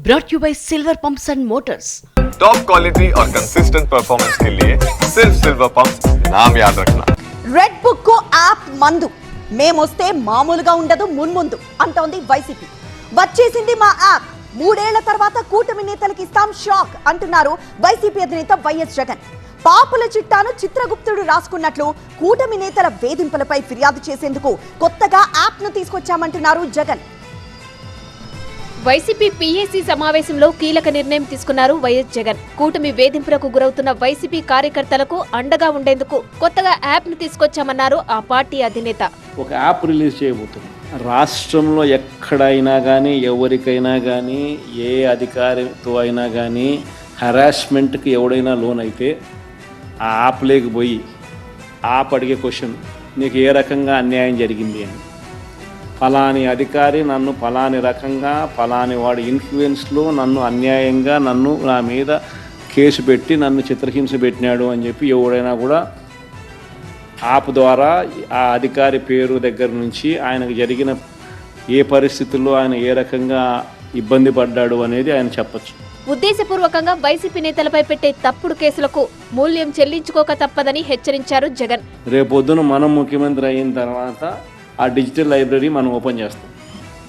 brought you by Silver Pumps and Motors. Top quality और consistent performance के लिए सिर्फ सिल्वर पंप्स नाम याद रखना. రెడ్ బుక్ యాప్ మందు మేమొస్తే మామూలుగా ఉండదు మున్ముందు అంటోంది వైసీపీ. వచ్చేసింది మా యాప్, 3 ఏళ్ల తర్వాత కూటమి నేతలకు ఇస్తాం షాక్ అంటున్నారు వైసీపీ అధినేత వైఎస్ జగన్. పాపుల చిట్టాను చిత్రగుప్తుడు రాసుకున్నట్లు కూటమి నేతల వేధింపులపై ఫిర్యాదు చేసేందుకు కొత్తగా యాప్ ను తీసుకొచ్చామంటున్నారు జగన్. వైసీపీ పీఏసీ సమావేశంలో కీలక నిర్ణయం తీసుకున్నారు వైఎస్ జగన్. కూటమి వేధింపులకు గురవుతున్న వైసీపీ కార్యకర్తలకు అండగా ఉండేందుకు కొత్తగా యాప్ ను తీసుకొచ్చామన్నారు ఆ పార్టీ అధినేత. ఒక యాప్ రిలీజ్ చేయబోతున్నాం. రాష్ట్రంలో ఎక్కడైనా కానీ ఎవరికైనా కానీ ఏ అధికారితో అయినా కానీ హరాస్మెంట్కి ఎవడైనా లోన్ అయితే ఆ యాప్ లేకపోయి యాప్ అడిగే క్వశ్చన్, నీకు ఏ రకంగా అన్యాయం జరిగింది అని, ఫలాని అధికారి నన్ను ఫలాని రకంగా ఫలాని వాడి ఇన్ఫ్లుయెన్స్లో నన్ను అన్యాయంగా నా మీద కేసు పెట్టి నన్ను చిత్రహింస పెట్టినాడు అని చెప్పి ఎవడైనా కూడా యాప్ ద్వారా ఆ అధికారి పేరు దగ్గర నుంచి ఆయనకు జరిగిన ఏ పరిస్థితుల్లో ఆయన ఏ రకంగా ఇబ్బంది పడ్డాడు అనేది ఆయన చెప్పచ్చు. ఉద్దేశపూర్వకంగా వైసీపీ నేతలపై పెట్టే తప్పుడు కేసులకు మూల్యం చెల్లించుకోక తప్పదని హెచ్చరించారు జగన్. రేపొద్దున మనం ముఖ్యమంత్రి అయిన తర్వాత ఆ డిజిటల్ లైబ్రరీ మనం ఓపెన్ చేస్తాం.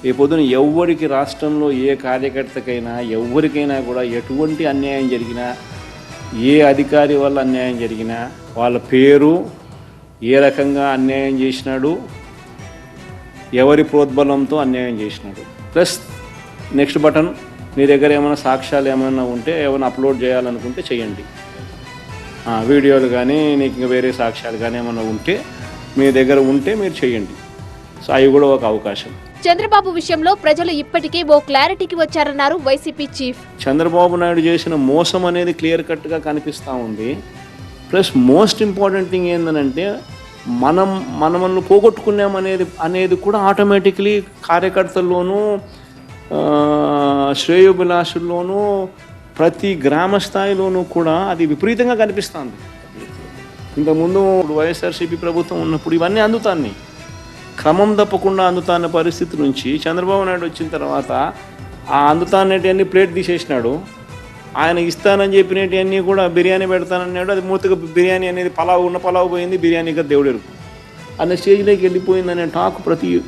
రేపొద్దున ఎవరికి రాష్ట్రంలో ఏ కార్యకర్తకైనా ఎవరికైనా కూడా ఎటువంటి అన్యాయం జరిగినా, ఏ అధికారి వల్ల అన్యాయం జరిగినా వాళ్ళ పేరు, ఏ రకంగా అన్యాయం చేసినాడు, ఎవరి ప్రోద్బలంతో అన్యాయం చేసినాడు, ప్లస్ నెక్స్ట్ బటన్, మీ దగ్గర ఏమైనా సాక్ష్యాలు ఏమైనా ఉంటే ఏమైనా అప్లోడ్ చేయాలనుకుంటే చేయండి. వీడియోలు కానీ నీకు ఇంకా వేరే సాక్ష్యాలు కానీ ఏమైనా ఉంటే మీ దగ్గర ఉంటే మీరు చేయండి. సో అవి కూడా ఒక అవకాశం. చంద్రబాబు విషయంలో ప్రజలు ఇప్పటికే ఓ క్లారిటీకి వచ్చారన్నారు వైసీపీ చీఫ్. చంద్రబాబు నాయుడు చేసిన మోసం అనేది క్లియర్ కట్గా కనిపిస్తూ ఉంది. ప్లస్ మోస్ట్ ఇంపార్టెంట్ థింగ్ ఏంటంటే మనల్ని పోగొట్టుకున్నామనేది కూడా ఆటోమేటిక్లీ కార్యకర్తల్లోనూ శ్రేయోభిలాషుల్లోనూ ప్రతి గ్రామ స్థాయిలోనూ కూడా అది విపరీతంగా కనిపిస్తుంది. ఇంతకుముందు వైఎస్ఆర్సీపీ ప్రభుత్వం ఉన్నప్పుడు ఇవన్నీ అందుతాన్ని క్రమం తప్పకుండా అందుతాన్న పరిస్థితి నుంచి చంద్రబాబు నాయుడు వచ్చిన తర్వాత ఆ అందుతానేటివన్నీ ప్లేట్ తీసేసినాడు. ఆయన ఇస్తానని చెప్పినవన్నీ కూడా బిర్యానీ పెడతానన్నాడు. అది మూతగా బిర్యానీ అనేది పలావ్ పోయింది, బిర్యానీగా దేవుడు అన్న స్టేజ్లోకి వెళ్ళిపోయిందనే టాక్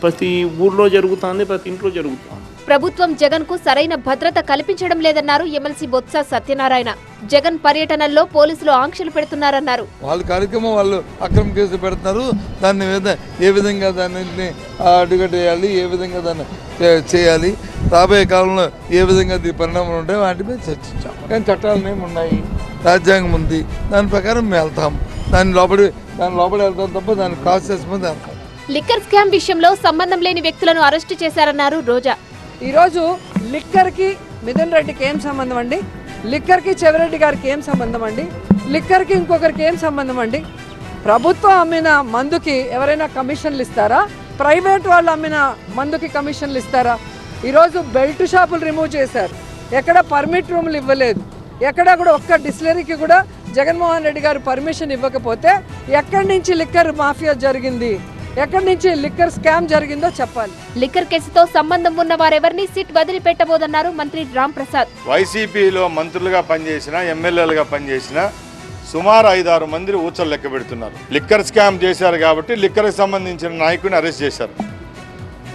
ప్రతి ఊర్లో జరుగుతుంది, ప్రతి ఇంట్లో జరుగుతుంది. ప్రభుత్వం జగన్ కు సరైన భద్రత కల్పించడం లేదన్నారు ఎమ్మెల్సీ బొత్స సత్యనారాయణ. జగన్ పర్యటనల్లో పోలీసులు ఆంక్షలు పెడుతున్నారన్నారు. వాళ్ళ కార్యక్రమం వాళ్ళు అక్రమ కేసులు పెడుతున్నారు. దాని మీద ఏ విధంగా దాన్ని అడ్డుకట్టేయాలి, ఏ విధంగా దాన్ని చేయాలి, రాబోయే కాలంలో ఏ విధంగా పరిణామాలు ఉంటాయి వాటి మీద చర్చించాం. కానీ చట్టాలు ఏమి ఉన్నాయి, రాజ్యాంగం ఉంది, దాని ప్రకారం మేము వెళ్తాం. దాని లోపలి వెళ్తాం తప్ప దాన్ని క్రాస్ చేసుకుని వెళ్తాం. లిక్కర్ స్కామ్ విషయంలో సంబంధం లేని వ్యక్తులను అరెస్టు చేశారన్నారు రోజా. ఈరోజు లిక్కర్కి మిథున్ రెడ్డికి ఏం సంబంధం అండి? లిక్కర్కి చెవిరెడ్డి గారికి ఏం సంబంధం అండి? లిక్కర్కి ఇంకొకరికి ఏం సంబంధం అండి? ప్రభుత్వం అమ్మిన మందుకి ఎవరైనా కమిషన్లు ఇస్తారా? ప్రైవేట్ వాళ్ళు అమ్మిన మందుకి కమిషన్లు ఇస్తారా? ఈరోజు బెల్ట్ షాపులు రిమూవ్ చేశారు, ఎక్కడ పర్మిట్ రూములు ఇవ్వలేదు, ఎక్కడ కూడా ఒక్క డిస్టిలరీకి కూడా జగన్మోహన్ రెడ్డి గారు పర్మిషన్ ఇవ్వకపోతే ఎక్కడి నుంచి లిక్కర్ మాఫియా జరిగింది, ఎక్కడి నుంచి లిక్కర్ స్కామ్ జరిగిందో చెప్పాలి. లిక్కర్ కేసుతో సంబంధం ఉన్న వారెవరిని సిట్ వదిలిపెట్టబోదన్నారు మంత్రి రామ్ ప్రసాద్. వైసీపీలో మంత్రులుగా పనిచేసిన, ఎమ్మెల్యేలుగా పనిచేసిన సుమారు 5-6 మంది ఊచలు లెక్క పెడుతున్నారు. లిక్కర్ స్కామ్ చేశారు కాబట్టి లిక్కర్కి సంబంధించిన నాయకుడిని అరెస్ట్ చేశారు.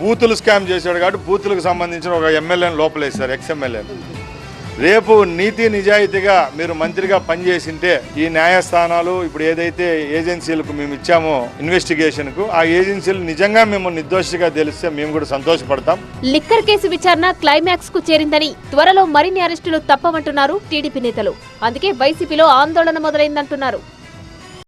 బూతులు స్కామ్ చేశాడు కాబట్టి బూతులకు సంబంధించిన ఒక ఎమ్మెల్యేని లోపలేశారు, ఎక్స్ఎమ్మెల్యేని. రేపు నీతి నిజాయితీగా మీరు మంత్రిగా పనిచేసింటే ఈ న్యాయస్థానాలు ఇప్పుడు ఏదైతే ఏజెన్సీలకు మేము ఇచ్చామో ఇన్వెస్టిగేషన్కు, ఆ ఏజెన్సీలు నిజంగా మేము నిర్దోషిగా తెలిస్తే మేము కూడా సంతోషపడతాం. లిక్కర్ కేసు విచారణ క్లైమాక్స్ కు చేరిందని, త్వరలో మరిన్ని అరెస్టులు తప్పమంటున్నారు టీడీపీ నేతలు. అందుకే వైసీపీలో ఆందోళన మొదలైందంటున్నారు.